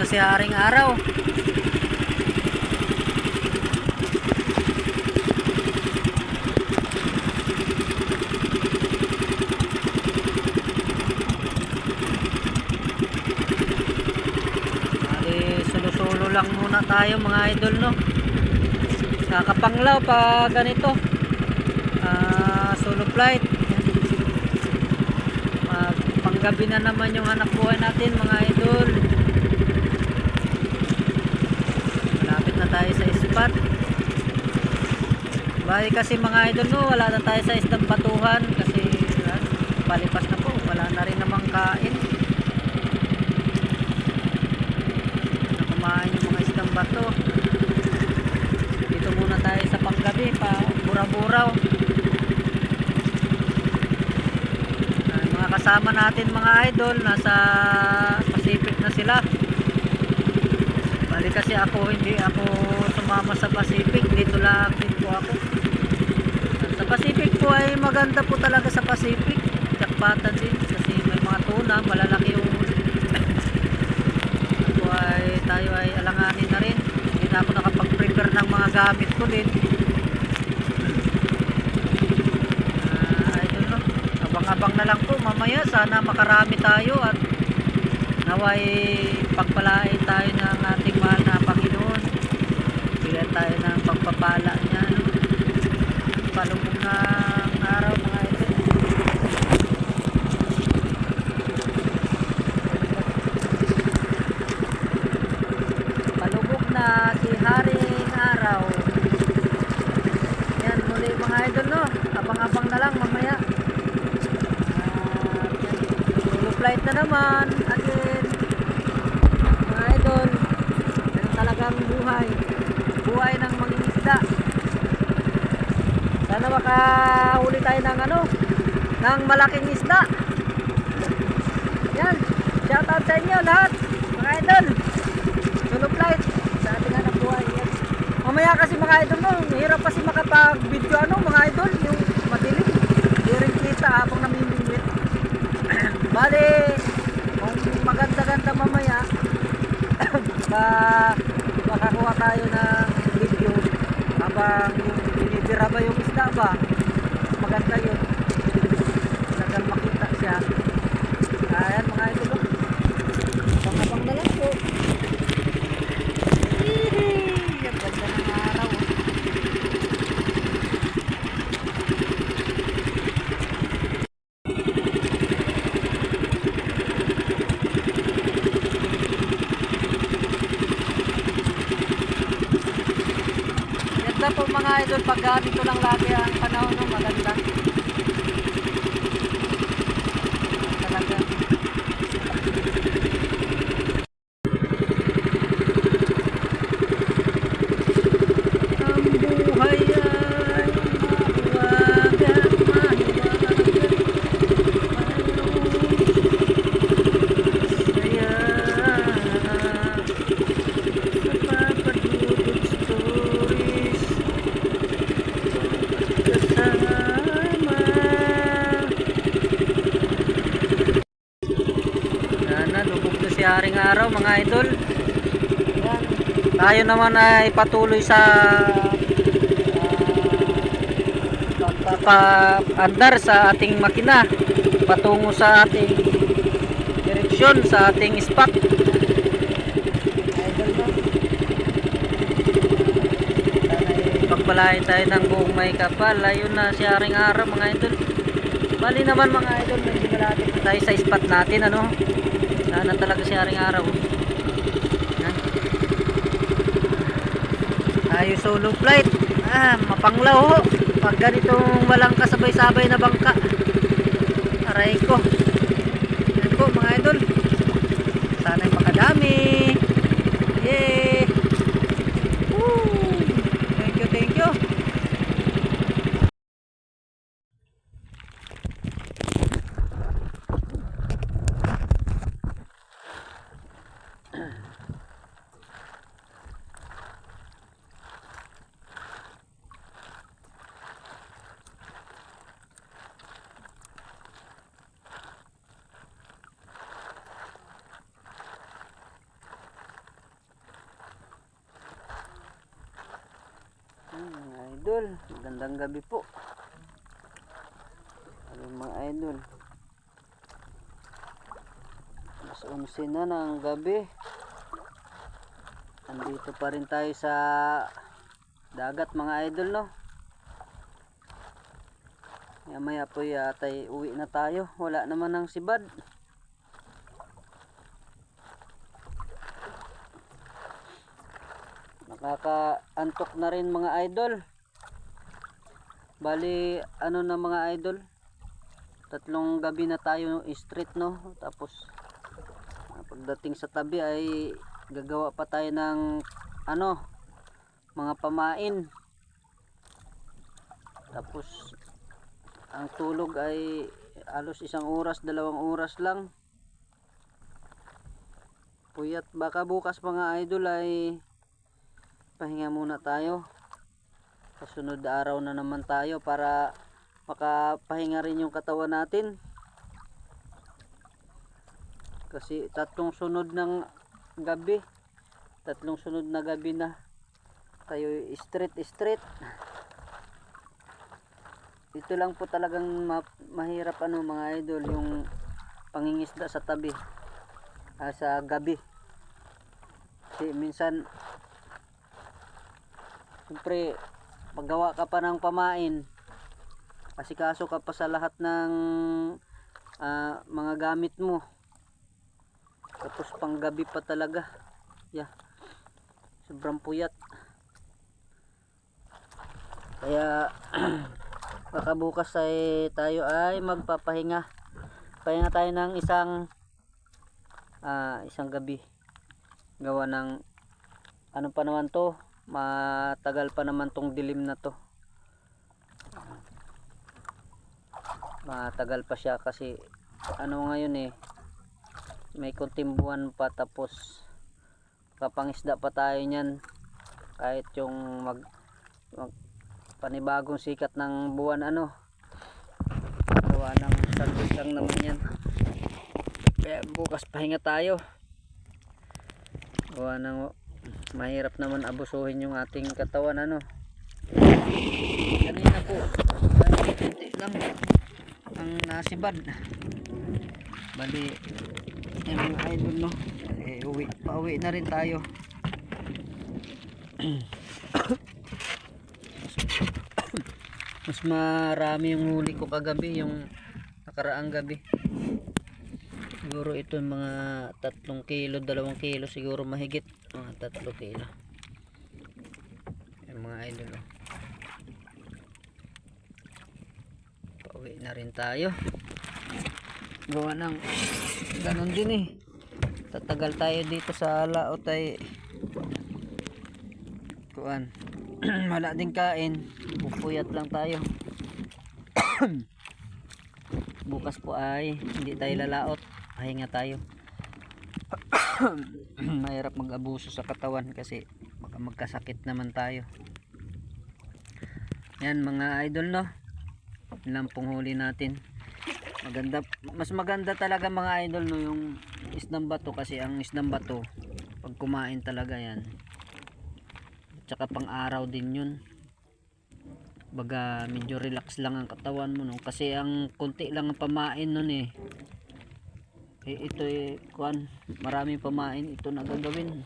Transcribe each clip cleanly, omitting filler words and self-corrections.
si Haring Araw. Solo-solo lang muna tayo mga idol, no? Nakakapanglaw pa ganito. Solo flight. Panggabi na naman yung hanap buhay natin mga idol. Malapit na tayo sa spot. Bali kasi mga idol, no, wala na tayo sa isdang batuhan kasi palipas na po, wala na rin namang kain. Kumain yung mga isdang bato. Dito muna tayo sa panggabi pa buraw-buraw. Mga kasama natin mga idol nasa Pacific na sila. Bali kasi hindi ako sumama sa Pacific, dito lang din po ako. Sa Pacific po ay maganda po talaga sa Pacific, jakpatan din kasi may mga tuna, malalaki yung tayo ay alanganin na rin. Hindi na ako nakapag-prepare ng mga gamit ko din. Idol, no? Abang-abang na lang po mamaya, sana makarami tayo at naway pagpalain tayo ng ating mahal na Panginoon. Bigyan tayo ng pagpapala niya, no? Palubog ng araw mga idol. Si Haring Araw. Yan muli mga idol, no? Abang-abang na lang mamaya. Solo flight na naman again mga idol. Yan talagang buhay ng mangingisda. Sana makahuli tayo ng ng malaking isda. Yan, shout out sa inyo lahat mga idol. Solo flight sa ating hanap buhay. Yan. Mamaya kasi mga idol, no, hirap kasi makapag-video mga idol, yung madilim. Hindi rin kita habang namimingwit. Bali, kung maganda-ganda mamaya, makakuha tayo ng video habang binibira ba yung isda ba. Maganda yun. Talagang makita siya. Ayan mga idol, no. Abang-abang na lang po. Ganda po mga idol, pag ganito lang lagi ang panahon, no, maganda talaga. Ang buhay ay mahiwaga, saya sa papadudod stories kasama. Yan, lubog na si Haring Araw mga idol. Yan. Tayo naman ay patuloy sa papaandar sa ating makina patungo sa ating direksyon, sa ating spot. Idol, no? Pagpalain tayo ng buong may kapal. Ayun na si Haring Araw mga idol. Bali naman mga idol, medyo malapit na tayo sa spot natin, sana talaga si Haring Araw. Yan. Tayo solo flight. Mapanglaw ho pag ganitong walang kasabay-sabay na bangka. Aray ko. Yan po mga idol, sana'y makadami. Yeah. Woo. Thank you. idol, magandang gabi po. Ayun mga idol, mas 11 na ng gabi. Andito pa rin tayo sa dagat mga idol, no. Maya po yatay uwi na tayo, wala naman ng sibad. Nakakaantok na rin mga idol. Bali ano na mga idol, 3 gabi na tayo straight, no. Tapos pagdating sa tabi ay gagawa pa tayo ng ano, mga pamain. Tapos ang tulog ay halos 1 oras, 2 oras lang. Puyat, baka bukas mga idol ay pahinga muna tayo. Kasunod araw na naman tayo para makapahinga rin yung katawan natin. Kasi 3 sunod ng gabi, 3 sunod na gabi na tayo straight. Ito lang po talagang mahirap ano mga idol, yung pangingisda sa tabi, sa gabi. Kasi minsan siyempre paggawa ka pa ng pamain, asikaso ka pa sa lahat ng mga gamit mo, tapos pang gabi pa talaga. Sobrang puyat. Kaya baka bukas ay tayo ay magpapahinga. Pahinga tayo ng isang gabi. Gawa ng ano pa naman to, matagal pa naman tong dilim na to. Matagal pa siya kasi ano ngayon may konting buwan pa, tapos kapangisda pa tayo niyan. Kahit yung mag panibagong sikat ng buwan ano, gawa ng sandwich lang naman yan. Kaya bukas pahinga tayo. Gawa ng mahirap naman abusuhin yung ating katawan ano. Kanina po konti lang ang nasibad. Bali yung mga idol, no, pauwi na rin tayo. Mas marami yung huli ko kagabi, yung nakaraang gabi. Siguro ito mga 3 kilo, 2 kilo siguro mahigit, mga 3 kilo. Yung mga idol, no. Pauwi na rin tayo. Gawa ng ganun din tatagal tayo dito sa laot ay kuan. Wala din kain, pupuyat lang tayo. Bukas po ay hindi tayo lalaot, pahinga tayo. Mahirap mag-abuso sa katawan kasi baka magkasakit naman tayo. Yan mga idol, no, ilang panghuli natin. Mas maganda talaga mga idol, no, yung isdang bato, kasi ang isdang bato pag kumain talaga yan, tsaka pang araw din yun. Baga medyo relax lang ang katawan mo, no, kasi ang konti lang ang pamain nun ito kuan, maraming pamain ito na gagawin.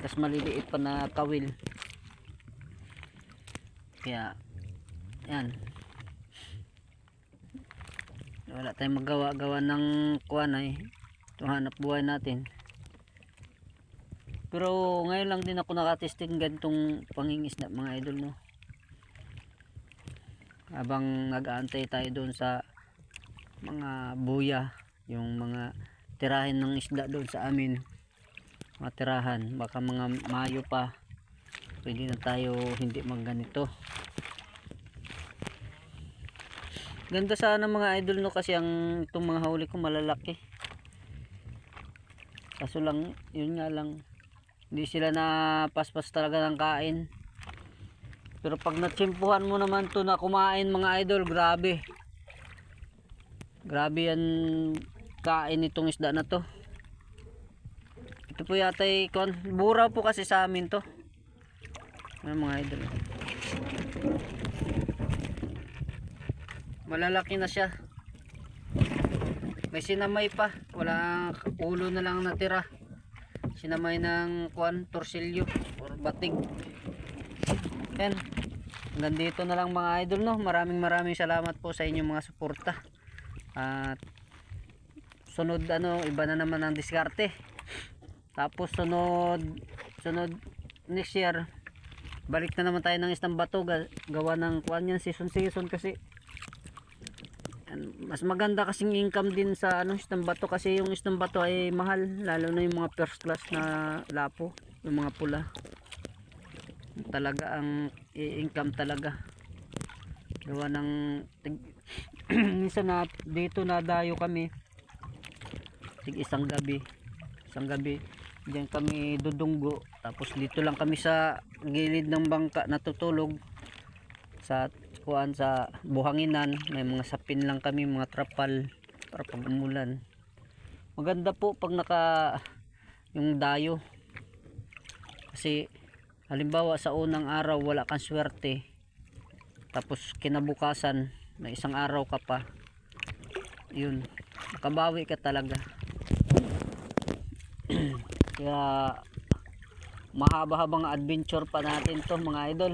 Tas maliliit pa na kawil, kaya yan, wala tayong magawa ng kuan itong hanap buhay natin. Pero ngayon lang din ako nakatesting ganitong pangingisda mga idol, no, habang nag-aantay tayo doon sa mga buya, yung mga tirahin ng isda doon sa amin, mga tirahan. Baka mga Mayo pa pwede na tayo hindi magganito. Ganda sana mga idol, no, kasi itong mga huli ko malalaki. Kaso lang, yun nga lang, hindi sila na paspas talaga ng kain. Pero pag natsimpuhan mo naman to na kumain mga idol, grabe yan kain itong isda na to. Ito po yata bura po kasi sa amin to. Mga idol, Malalaki na siya. May sinamay pa, walang ulo na lang natira. Sinamay ng kuan, torsilyo or batig. Yan. Hanggang dito na lang mga idol, no. Maraming salamat po sa inyong mga suporta. At sunod iba na naman ang diskarte. Tapos sunod next year, balik na naman tayo ng isang bato, gawa ng kuan yan, season kasi mas maganda kasing income din sa isang bato, kasi yung isang bato ay mahal, lalo na yung mga first class na lapo, yung mga pula talaga ang i-income talaga. Gawa ng minsan na dito nadayo kami isang gabi diyan kami dudunggo, tapos dito lang kami sa gilid ng bangka natutulog sa kuan, sa buhanginan. May mga sapin lang kami, mga trapal para pag umulan. Maganda po pag naka yung dayo, kasi halimbawa sa unang araw wala kang swerte, tapos kinabukasan na isang araw ka pa, yun, makabawi ka talaga. Kaya mahaba-habang adventure pa natin to mga idol,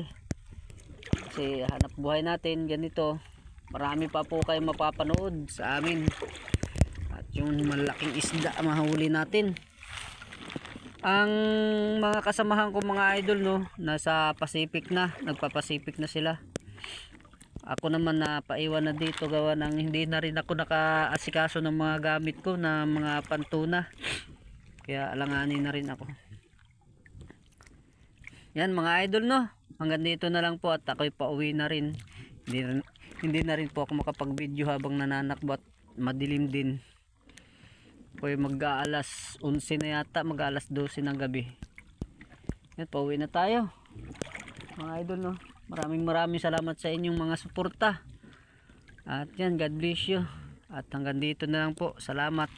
kasi hanap buhay natin ganito. Marami pa po kayo mapapanood sa amin, at yung malaking isda mahuli natin. Ang mga kasamahan ko mga idol, no, nasa Pacific na, nagpa-Pacific na sila. Ako naman na paiwan na dito, gawa ng hindi na rin ako nakaasikaso ng mga gamit ko na mga pantuna, kaya alanganin na rin ako. Yan mga idol, no, hanggang dito na lang po, at ako'y pauwi na rin. Hindi na rin po ako makapag-video habang nananakbat, madilim din. Ako'y mag-aalas 11 na yata, mag-aalas 12 ng gabi. Yan, pauwi na tayo mga idol, no. Maraming salamat sa inyong mga suporta. At yan, God bless you. At hanggang dito na lang po. Salamat.